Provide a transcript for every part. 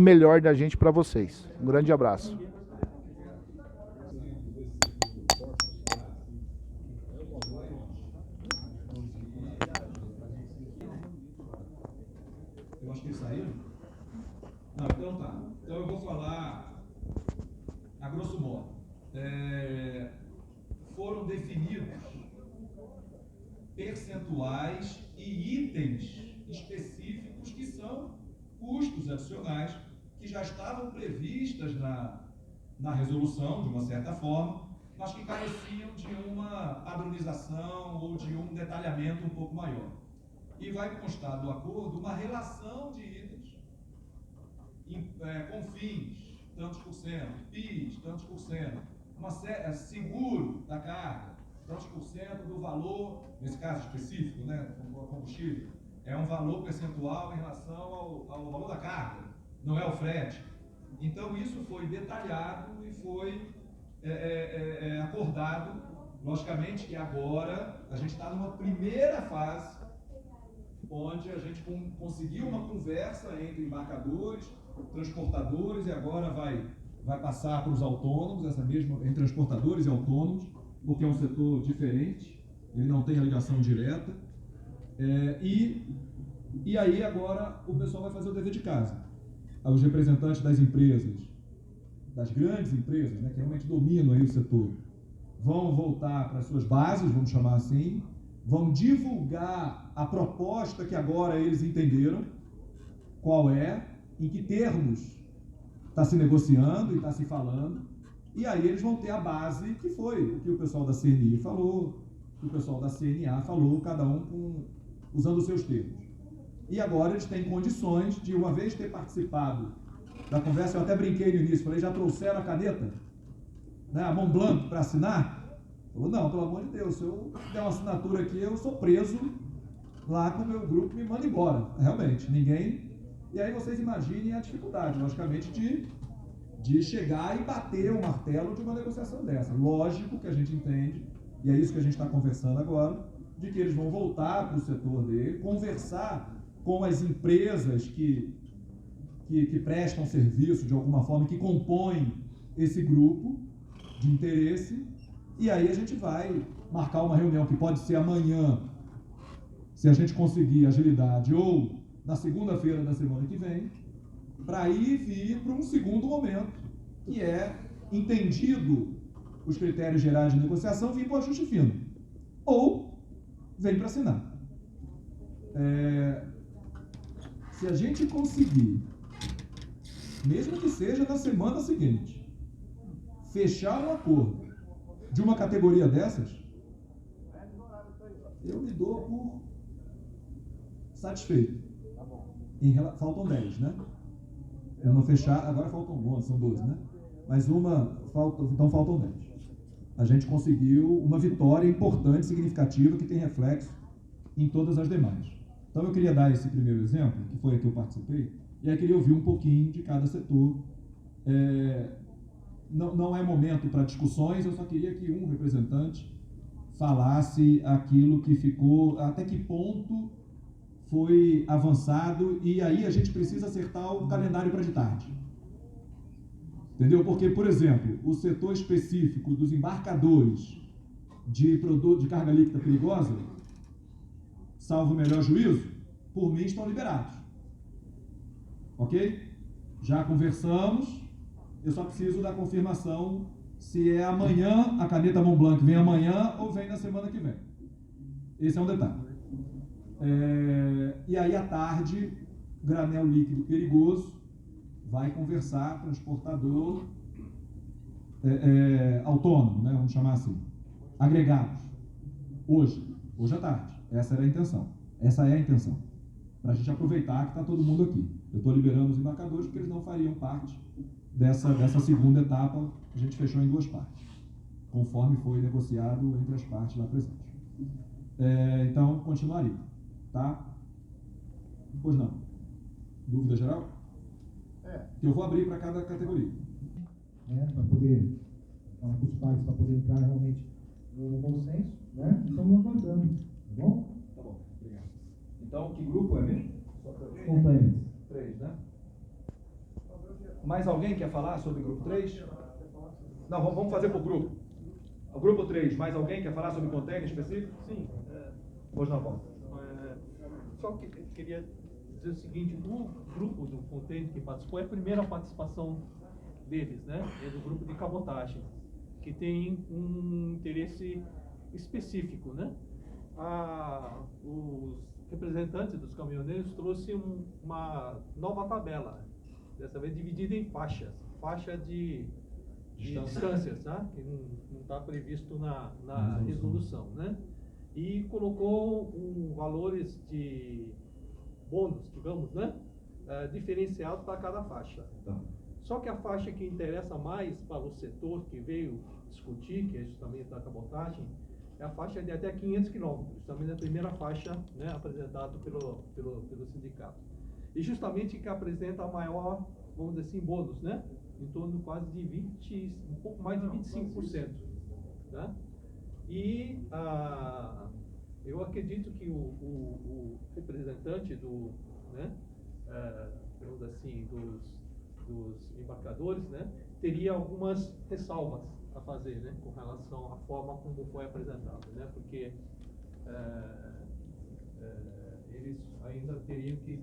melhor da gente para vocês. Um grande abraço. Eu acho que eles saíram? Não, então tá. Então eu vou falar a grosso modo. Foram definidos percentuais e itens específicos que são custos adicionais que já estavam previstas na resolução, de uma certa forma, mas que careciam de uma padronização ou de um detalhamento um pouco maior. E vai constar do acordo uma relação de itens com fins, tantos por cento, PIS, tantos por cento, seguro da carga, tantos por cento do valor, nesse caso específico, né, o combustível, é um valor percentual em relação ao valor da carga, não é o frete. Então isso foi detalhado e foi acordado. Logicamente que agora a gente está numa primeira fase onde a gente conseguiu uma conversa entre embarcadores, transportadores, e agora vai passar para os autônomos, entre transportadores e autônomos, porque é um setor diferente, ele não tem a ligação direta, e aí agora o pessoal vai fazer o dever de casa. Os representantes das empresas, das grandes empresas, né, que realmente dominam aí o setor, vão voltar para suas bases, vamos chamar assim, vão divulgar a proposta que agora eles entenderam, qual é, em que termos está se negociando e está se falando, e aí eles vão ter a base que foi o que o pessoal da CNI falou, o que o pessoal da CNA falou, cada um usando os seus termos. E agora eles têm condições de, uma vez ter participado da conversa, eu até brinquei no início, falei, já trouxeram a caneta? Né, a mão blanca para assinar? Falou, não, pelo amor de Deus, se eu der uma assinatura aqui, eu sou preso lá com o meu grupo, me manda embora. Realmente, ninguém... E aí vocês imaginem a dificuldade, logicamente, de chegar e bater o martelo de uma negociação dessa. Lógico que a gente entende, e é isso que a gente está conversando agora, de que eles vão voltar para o setor dele, conversar com as empresas que prestam serviço de alguma forma, que compõem esse grupo de interesse, e aí a gente vai marcar uma reunião que pode ser amanhã, se a gente conseguir agilidade, ou na segunda-feira da semana que vem, para aí vir para um segundo momento, que é, entendido os critérios gerais de negociação, vir para o ajuste fino. Ou vem para assinar. Se a gente conseguir, mesmo que seja na semana seguinte, fechar um acordo de uma categoria dessas, eu me dou por satisfeito. Faltam 10, né? Eu não fechar, agora faltam 11, são 12, né? Mas então faltam 10. A gente conseguiu uma vitória importante, significativa, que tem reflexo em todas as demais. Então eu queria dar esse primeiro exemplo, que foi a que eu participei, e aí queria ouvir um pouquinho de cada setor. Não é momento para discussões, eu só queria que um representante falasse aquilo que ficou, até que ponto foi avançado, e aí a gente precisa acertar o calendário para de tarde. Entendeu? Porque, por exemplo, o setor específico dos embarcadores de produto de carga líquida perigosa, salvo o melhor juízo, por mim estão liberados. Ok? Já conversamos, eu só preciso da confirmação se é amanhã, a caneta Mont Blanc vem amanhã ou vem na semana que vem. Esse é um detalhe. E aí à tarde, granel líquido perigoso, vai conversar transportador autônomo, né? Vamos chamar assim, agregados, hoje à tarde. Essa era a intenção, essa é a intenção, para a gente aproveitar que está todo mundo aqui. Eu estou liberando os embarcadores porque eles não fariam parte dessa segunda etapa, a gente fechou em 2 partes, conforme foi negociado entre as partes lá presentes. Então, continuaria, tá? Pois não. Dúvida geral? Que eu vou abrir para cada categoria. Para poder, os pares, para poder entrar realmente no consenso, né? Estamos aguardando, tá bom? Tá bom, obrigado. Então, que grupo é mesmo? Companhias. 3, né? Mais alguém quer falar sobre o grupo 3? Não, vamos fazer por grupo. O grupo 3, mais alguém quer falar sobre container específico? Sim. Pois não, Paulo. Só que eu queria dizer o seguinte, o grupo do container que participou é a primeira participação deles, né? É do grupo de cabotagem, que tem um interesse específico, né? Os representantes dos caminhoneiros trouxeram uma nova tabela, dessa vez dividida em faixas, faixa de distâncias, tá? Que não está previsto na resolução, né? E colocou valores de bônus, digamos, né? Diferenciados para cada faixa. Tá. Só que a faixa que interessa mais para o setor que veio discutir, que é justamente da cabotagem, é a faixa de até 500 quilômetros, também é a primeira faixa, né, apresentada pelo sindicato. E justamente que apresenta a maior, vamos dizer assim, bônus, né? Em torno quase de um pouco mais de 25%. Né? E eu acredito que o representante né, vamos dizer assim, dos embarcadores, né, teria algumas ressalvas a fazer, né, com relação à forma como foi apresentado, né, porque eles ainda teriam que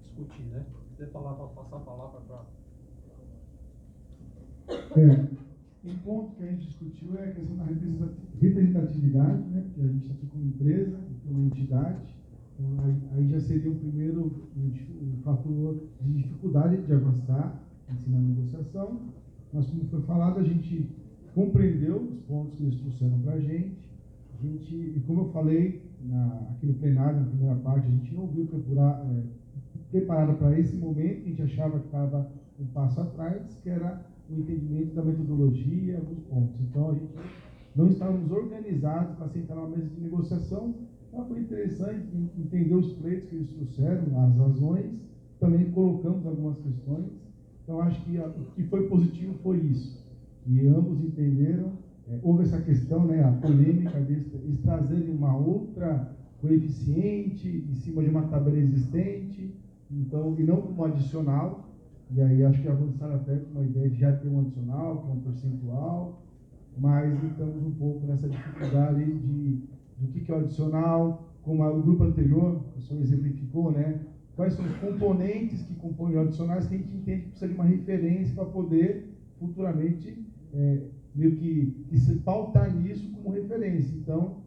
discutir, né. Se você falar, passar a palavra para... Um ponto que a gente discutiu é a questão da representatividade, né, porque a gente está aqui como empresa, como entidade, então aí já seria o primeiro fator de dificuldade de avançar em cima da negociação. Mas, como foi falado, a gente compreendeu os pontos que eles trouxeram para a gente, e como eu falei aqui no plenário, na primeira parte, a gente não viu preparado para esse momento, a gente achava que estava um passo atrás, que era o entendimento da metodologia, alguns pontos. Então, a gente não estávamos organizados para sentar numa mesa de negociação. Então, foi interessante entender os pleitos que eles trouxeram, as razões, também colocamos algumas questões. Então, acho que o que foi positivo foi isso, que ambos entenderam. Houve essa questão, né, a polêmica deles trazerem uma outra coeficiente em cima de uma tabela existente, então, e não como adicional. E aí acho que avançaram até com uma ideia de já ter um adicional, que é um percentual, mas estamos um pouco nessa dificuldade do que é o adicional, como o grupo anterior, o senhor exemplificou, né? Quais são os componentes que compõem os adicionais que a gente entende que precisa de uma referência para poder futuramente meio que se pautar nisso como referência. Então,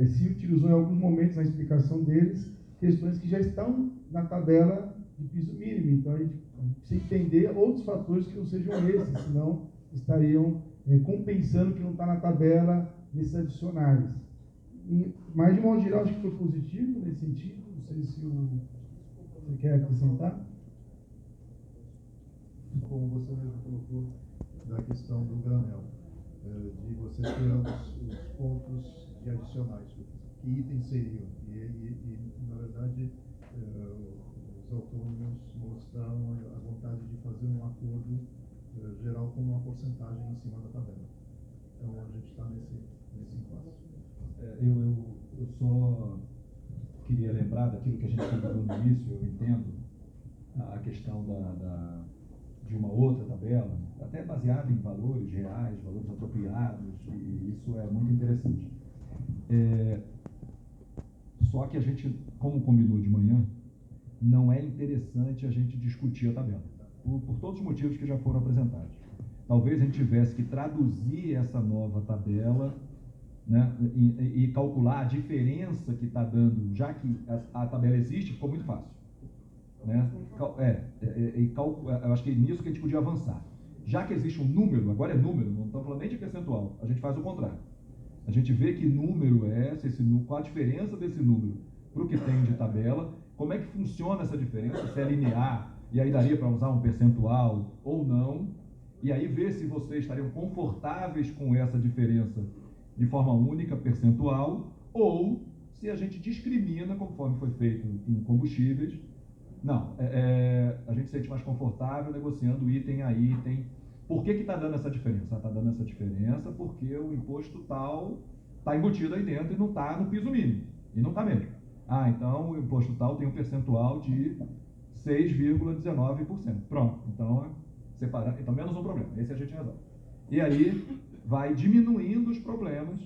se utilizou em alguns momentos na explicação deles questões que já estão na tabela de piso mínimo. Então, a gente precisa entender outros fatores que não sejam esses, senão estariam compensando o que não está na tabela desses adicionais. Mas, de modo geral, acho que foi positivo nesse sentido. Não sei se você quer acrescentar. Como você mesmo colocou, da questão do granel, de você ter os pontos de adicionais, que itens seriam, e na verdade, os autônomos mostraram a vontade de fazer um acordo geral com uma porcentagem em cima da tabela. Então, a gente está nesse impasse. Eu só queria lembrar daquilo que a gente comentou no início. Eu entendo a questão de uma outra tabela, até baseada em valores reais, valores apropriados, e isso é muito interessante. Só que a gente, como combinou de manhã, não é interessante a gente discutir a tabela, por todos os motivos que já foram apresentados. Talvez a gente tivesse que traduzir essa nova tabela, né, e calcular a diferença que está dando, já que a tabela existe, ficou muito fácil. Né? Eu acho que é nisso que a gente podia avançar. Já que existe um número, agora é número, não estamos falando nem de percentual, a gente faz o contrário. A gente vê que número é qual a diferença desse número para o que tem de tabela, como é que funciona essa diferença, se é linear, e aí daria para usar um percentual ou não, e aí ver se vocês estariam confortáveis com essa diferença de forma única, percentual, ou se a gente discrimina, conforme foi feito em combustíveis. Não, a gente se sente mais confortável negociando item a item. Por que está dando essa diferença? Está dando essa diferença porque o imposto tal está embutido aí dentro e não está no piso mínimo. E não está mesmo. Então o imposto tal tem um percentual de 6,19%. Pronto, então separando, então menos um problema, esse a gente resolve. E aí vai diminuindo os problemas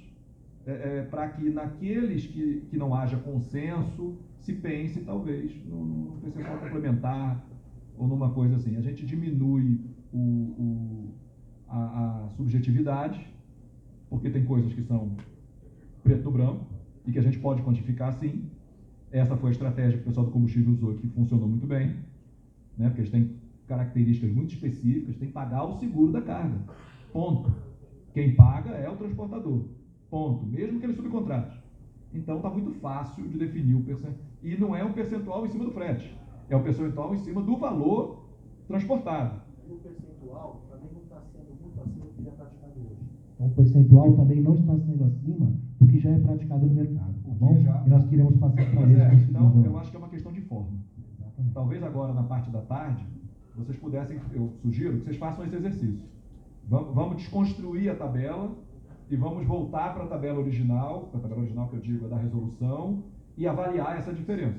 para que naqueles que não haja consenso se pense talvez num percentual complementar ou numa coisa assim. A gente diminui a subjetividade, porque tem coisas que são preto no branco e que a gente pode quantificar sim. Essa foi a estratégia que o pessoal do combustível usou, que funcionou muito bem, né? Porque eles têm características muito específicas, tem que pagar o seguro da carga, ponto. Quem paga é o transportador, ponto, mesmo que ele subcontrate. Então está muito fácil de definir o percentual, e não é um percentual em cima do frete, é um percentual em cima do valor transportado. O percentual também não está sendo muito acima do que já é praticado hoje. Então, o percentual também não está sendo acima do que já é praticado no mercado, tá bom? E nós queremos passar para eles. Então, eu acho que é uma questão de forma. Talvez agora, na parte da tarde, vocês pudessem, eu sugiro que vocês façam esse exercício. Vamos desconstruir a tabela e vamos voltar para a tabela original que eu digo é da resolução, e avaliar essa diferença.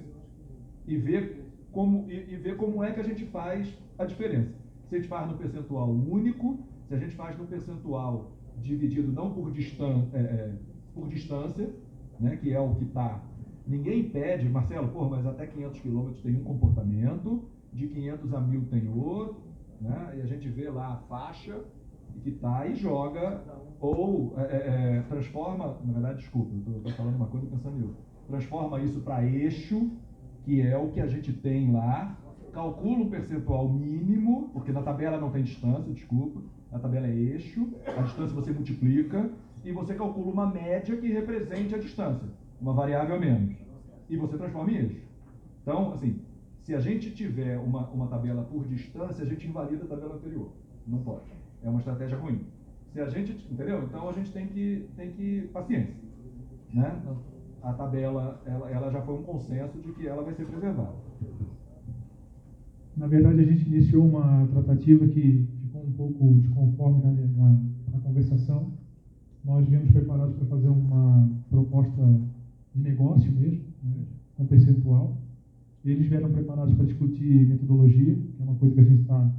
E ver como é que a gente faz a diferença. Se a gente faz no percentual único, se a gente faz no percentual dividido não por distância, né, que é o que está. Ninguém pede, Marcelo, mas até 500 quilômetros tem um comportamento, de 500 a 1000 tem outro, né, e a gente vê lá a faixa que está e joga, ou transforma, na verdade, desculpa, eu estou falando uma coisa pensando em outra, transforma isso para eixo, que é o que a gente tem lá, calcula um percentual mínimo, porque na tabela não tem distância, desculpa, na tabela é eixo, a distância você multiplica, e você calcula uma média que represente a distância, uma variável a menos, e você transforma em eixo. Então, assim, se a gente tiver uma tabela por distância, a gente invalida a tabela anterior. Não pode. É uma estratégia ruim. Se a gente, entendeu? Então a gente tem que paciência, né? A tabela, ela já foi um consenso de que ela vai ser preservada. Na verdade, a gente iniciou uma tratativa que ficou um pouco desconforme na conversação. Nós viemos preparados para fazer uma proposta de negócio mesmo, né, com percentual. Eles vieram preparados para discutir metodologia, que é uma coisa que a gente está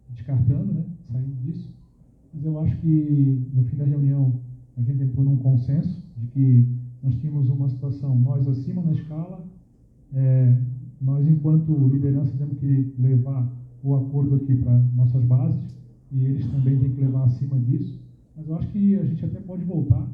descartando, né, saindo disso. Mas eu acho que no fim da reunião a gente entrou num consenso de que nós tínhamos uma situação, nós acima na escala, nós enquanto liderança temos que levar o acordo aqui para nossas bases e eles também têm que levar acima disso. Mas eu acho que a gente até pode voltar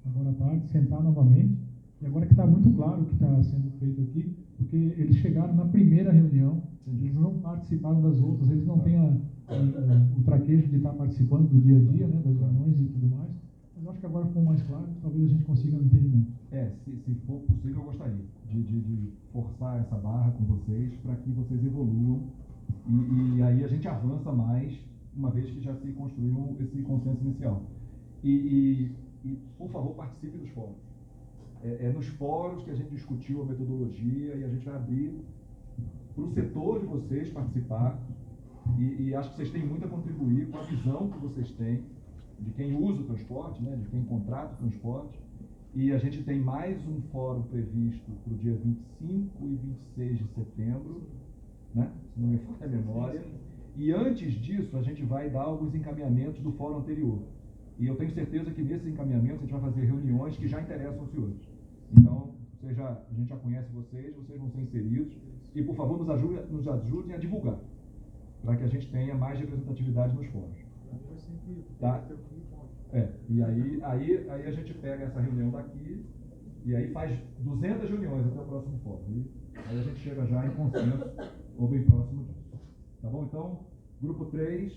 agora à tarde, sentar novamente, e agora que está muito claro o que está sendo feito aqui, porque eles chegaram na primeira reunião, eles não participaram das outras, eles não têm o traquejo de estar participando do dia a dia, né, das reuniões e tudo mais. Mas eu acho que agora ficou mais claro, talvez a gente consiga um entendimento. Se for possível, eu gostaria de forçar essa barra com vocês para que vocês evoluam e aí a gente avança mais, uma vez que já se construiu esse consenso inicial. E por favor, participe dos fóruns. É nos fóruns que a gente discutiu a metodologia e a gente vai abrir para o setor de vocês participar e acho que vocês têm muito a contribuir com a visão que vocês têm de quem usa o transporte, né, de quem contrata o transporte. E a gente tem mais um fórum previsto para o dia 25 e 26 de setembro, né, se não me falha a memória. E antes disso, a gente vai dar alguns encaminhamentos do fórum anterior. E eu tenho certeza que nesses encaminhamentos a gente vai fazer reuniões que já interessam os senhores. Então, a gente já conhece vocês vão ser inseridos. E, por favor, nos ajudem a divulgar, para que a gente tenha mais representatividade nos fóruns. Tá? E aí a gente pega essa reunião daqui e aí faz 200 reuniões até o próximo fórum. E aí a gente chega já em consenso ou bem próximo disso. Tá bom? Então, grupo 3,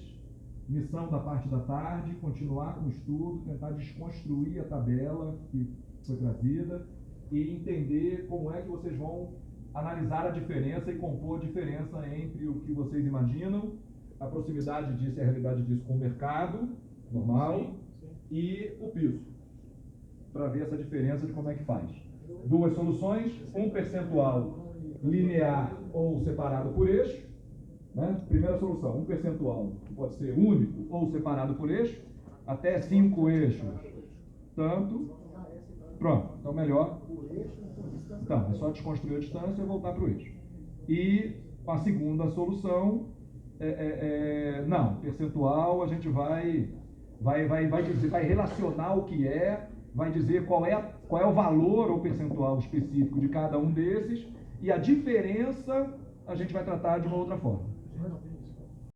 missão da parte da tarde, continuar com o estudo, tentar desconstruir a tabela que foi trazida e entender como é que vocês vão analisar a diferença e compor a diferença entre o que vocês imaginam, a proximidade disso e a realidade disso com o mercado normal e o piso, para ver essa diferença de como é que faz. 2 soluções, um percentual linear ou separado por eixo, né? Primeira solução, um percentual que pode ser único ou separado por eixo, até 5 eixos, tanto, pronto, então melhor. Então, é só desconstruir a distância e voltar para o eixo. E a segunda solução não, percentual a gente vai dizer, vai relacionar o que é, vai dizer qual é o valor ou percentual específico de cada um desses, e a diferença a gente vai tratar de uma outra forma.